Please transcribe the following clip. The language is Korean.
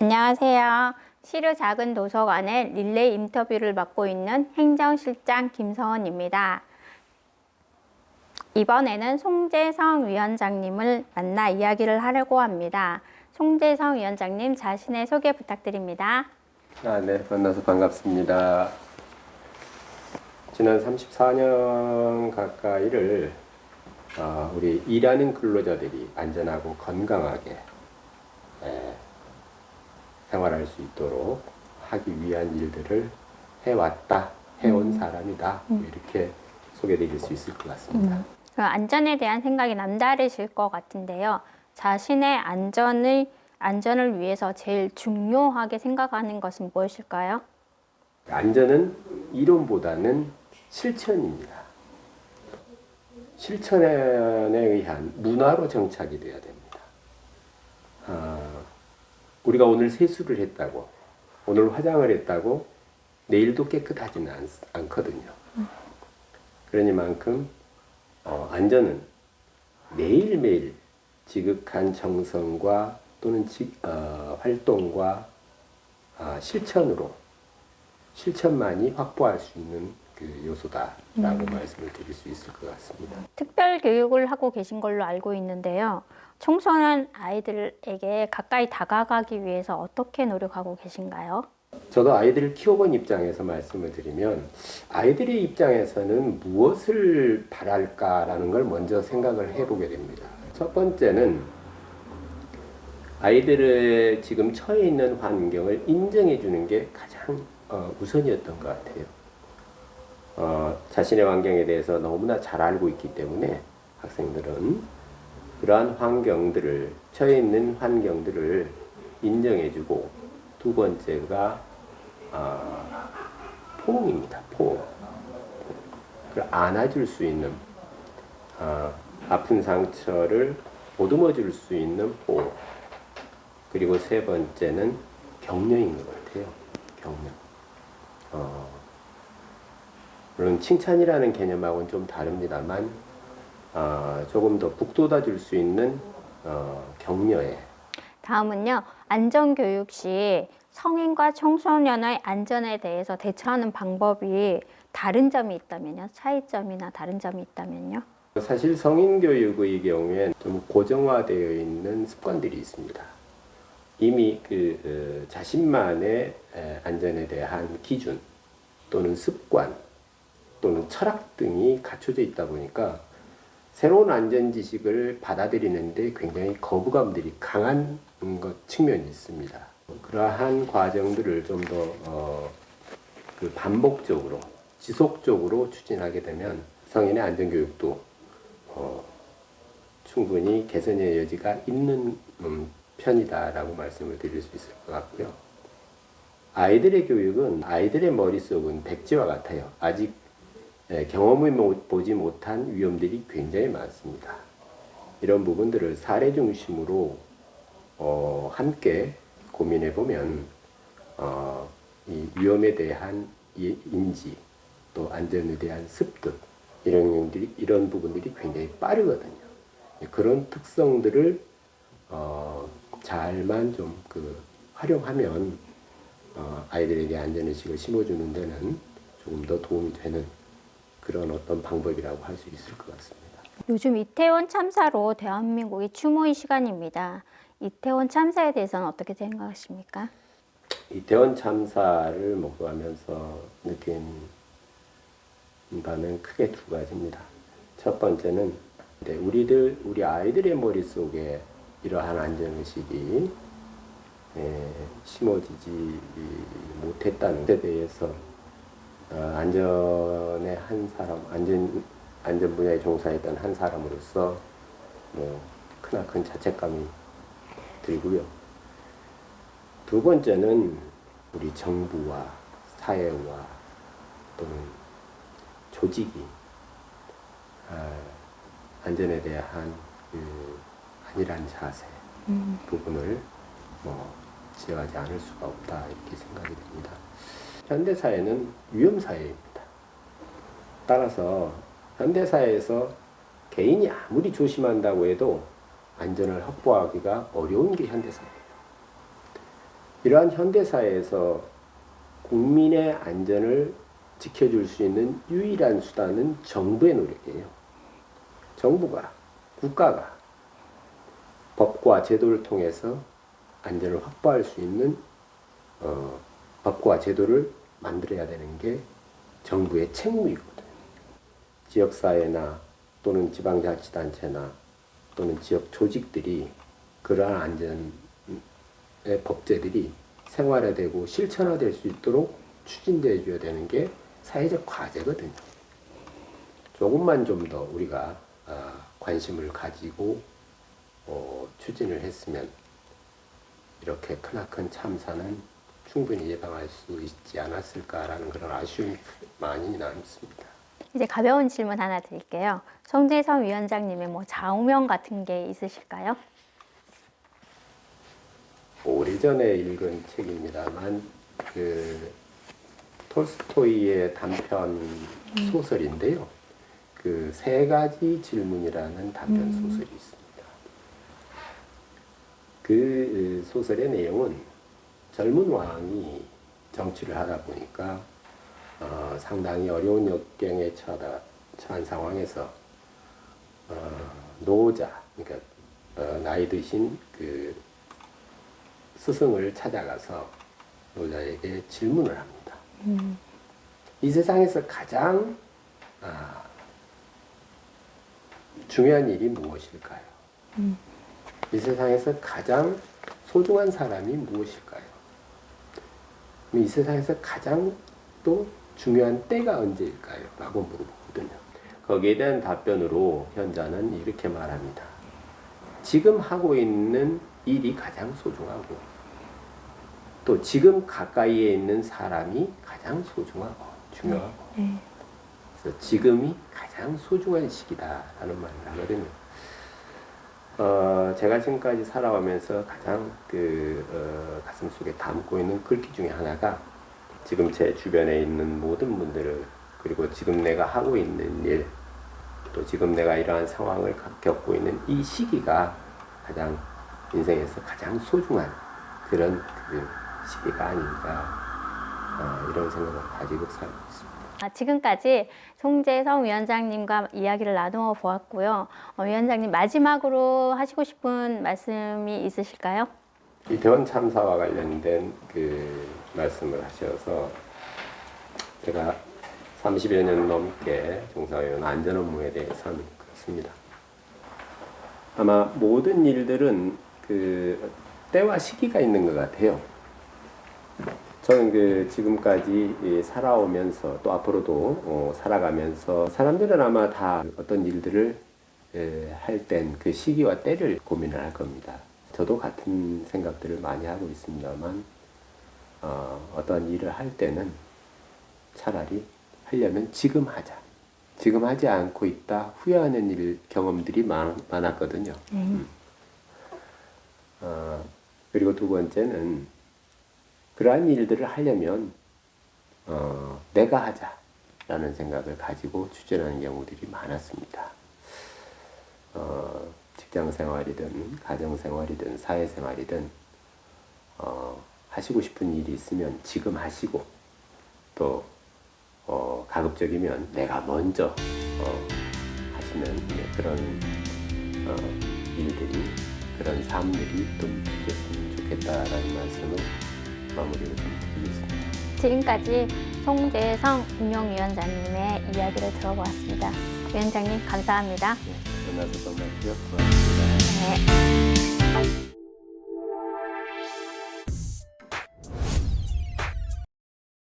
안녕하세요. 시루 작은 도서관의 릴레이 인터뷰를 맡고 있는 행정실장 김서원입니다. 이번에는 송재성 위원장님을 만나 이야기를 하려고 합니다. 송재성 위원장님 자신의 소개 부탁드립니다. 네, 만나서 반갑습니다. 지난 34년 가까이를 우리 일하는 근로자들이 안전하고 건강하게 생활할 수 있도록 하기 위한 일들을 해온 사람이다. 이렇게 소개드릴 수 있을 것 같습니다. 안전에 대한 생각이 남다르실 것 같은데요. 자신의 안전을 위해서 제일 중요하게 생각하는 것은 무엇일까요? 안전은 이론보다는 실천입니다. 실천에 의한 문화로 정착이 돼야 됩니다. 우리가 오늘 세수를 했다고, 오늘 화장을 했다고 내일도 깨끗하지는 않거든요. 그러니만큼 안전은 매일매일 지극한 정성과 또는 활동과 실천만이 확보할 수 있는 그 요소다라고 말씀을 드릴 수 있을 것 같습니다. 특별 교육을 하고 계신 걸로 알고 있는데요. 청소년 아이들에게 가까이 다가가기 위해서 어떻게 노력하고 계신가요? 저도 아이들을 키워본 입장에서 말씀을 드리면 아이들의 입장에서는 무엇을 바랄까라는 걸 먼저 생각을 해보게 됩니다. 첫 번째는 아이들의 지금 처해 있는 환경을 인정해 주는 게 가장 우선이었던 것 같아요. 자신의 환경에 대해서 너무나 잘 알고 있기 때문에 학생들은 그러한 처해 있는 환경들을 인정해 주고, 두 번째가 포옹입니다. 포옹. 그걸 안아줄 수 있는, 아픈 상처를 보듬어 줄 수 있는 포옹. 그리고 세 번째는 격려인 것 같아요. 격려. 물론 칭찬이라는 개념하고는 좀 다릅니다만 조금 더 북돋아 줄 수 있는 격려에. 다음은요. 안전교육 시 성인과 청소년의 안전에 대해서 대처하는 방법이 다른 점이 있다면요? 차이점이나 다른 점이 있다면요? 사실 성인 교육의 경우엔 좀 고정화되어 있는 습관들이 있습니다. 이미 자신만의 안전에 대한 기준 또는 습관 또는 철학 등이 갖춰져 있다 보니까 새로운 안전 지식을 받아들이는데 굉장히 거부감들이 강한 측면이 있습니다. 그러한 과정들을 좀 더 반복적으로 지속적으로 추진하게 되면 성인의 안전교육도 충분히 개선의 여지가 있는 편이다라고 말씀을 드릴 수 있을 것 같고요. 아이들의 교육은 아이들의 머릿속은 백지와 같아요. 아직 경험을 보지 못한 위험들이 굉장히 많습니다. 이런 부분들을 사례 중심으로 함께 고민해 보면 이 위험에 대한 인지, 또 안전에 대한 습득, 이런 부분들이 굉장히 빠르거든요. 그런 특성들을 잘만 좀 활용하면 아이들에게 안전의식을 심어주는 데는 조금 더 도움이 되는 그런 어떤 방법이라고 할 수 있을 것 같습니다. 요즘 이태원 참사로 대한민국이 추모의 시간입니다. 이태원 참사에 대해서는 어떻게 생각하십니까? 이태원 참사를 목도하면서 느낀 바는 크게 두 가지입니다. 첫 번째는 우리 아이들의 머릿속에 이러한 안전의식이 심어지지 못했다는 데 대해서 안전의 한 사람, 안전 분야에 종사했던 한 사람으로서 크나큰 자책감이 들고요. 두 번째는 우리 정부와 사회와 또는 조직이 안전에 대한 안일한 자세 부분을 지적하지 않을 수가 없다, 이렇게 생각이 됩니다. 현대사회는 위험사회입니다. 따라서 현대사회에서 개인이 아무리 조심한다고 해도 안전을 확보하기가 어려운 게 현대사회예요. 이러한 현대사회에서 국민의 안전을 지켜줄 수 있는 유일한 수단은 정부의 노력이에요. 정부가, 국가가 법과 제도를 통해서 안전을 확보할 수 있는 법과 제도를 만들어야 되는 게 정부의 책무이거든요. 지역사회나 또는 지방자치단체나 또는 지역 조직들이 그러한 안전의 법제들이 생활화되고 실천화될 수 있도록 추진되어 줘야 되는 게 사회적 과제거든요. 조금만 좀 더 우리가 관심을 가지고 추진을 했으면 이렇게 크나큰 참사는 충분히 예방할 수 있지 않았을까라는 그런 아쉬움이 많이 남습니다. 이제 가벼운 질문 하나 드릴게요. 송재성 위원장님의 뭐 좌우명 같은 게 있으실까요? 오래전에 읽은 책입니다만 그 톨스토이의 단편 소설인데요. 그 세 가지 질문이라는 단편 소설이 있습니다. 그 소설의 내용은 젊은 왕이 정치를 하다 보니까 상당히 어려운 역경에 처한 상황에서 노자, 그러니까 나이 드신 그 스승을 찾아가서 노자에게 질문을 합니다. 이 세상에서 가장 중요한 일이 무엇일까요? 이 세상에서 가장 소중한 사람이 무엇일까요? 이 세상에서 가장 또 중요한 때가 언제일까요? 라고 물어보거든요. 거기에 대한 답변으로 현자는 이렇게 말합니다. 지금 하고 있는 일이 가장 소중하고 또 지금 가까이에 있는 사람이 가장 소중하고 중요하고 그래서 지금이 가장 소중한 시기다라는 말을 하거든요. 제가 지금까지 살아오면서 가장 가슴 속에 담고 있는 글귀 중에 하나가 지금 제 주변에 있는 모든 분들을 그리고 지금 내가 하고 있는 일 또 지금 내가 이러한 상황을 겪고 있는 이 시기가 가장 인생에서 가장 소중한 그런 시기가 아닌가 이런 생각을 가지고 살고 있습니다. 지금까지 송재성 위원장님과 이야기를 나누어 보았고요. 위원장님 마지막으로 하시고 싶은 말씀이 있으실까요? 이태원 참사와 관련된 그 말씀을 하셔서 제가 30여 년 넘게 종사해온 안전 업무에 대해서는 그렇습니다. 아마 모든 일들은 그 때와 시기가 있는 것 같아요. 저는 그 지금까지 살아오면서 또 앞으로도 살아가면서 사람들은 아마 다 어떤 일들을 할 땐 그 시기와 때를 고민을 할 겁니다. 저도 같은 생각들을 많이 하고 있습니다만 어떤 일을 할 때는 차라리 하려면 지금 하자. 지금 하지 않고 있다 후회하는 경험들이 많았거든요. 그리고 두 번째는 그러한 일들을 하려면 내가 하자라는 생각을 가지고 추진하는 경우들이 많았습니다. 직장 생활이든 가정 생활이든 사회 생활이든 하시고 싶은 일이 있으면 지금 하시고 또 가급적이면 내가 먼저 하시는 그런 일들이 그런 삶들이 또 있었으면 좋겠다라는 말씀을 마무리를 좀 드리겠습니다. 지금까지 송재성 운영위원장님의 이야기를 들어보았습니다. 위원장님 감사합니다. 만나서 정말 고맙습니다. 네.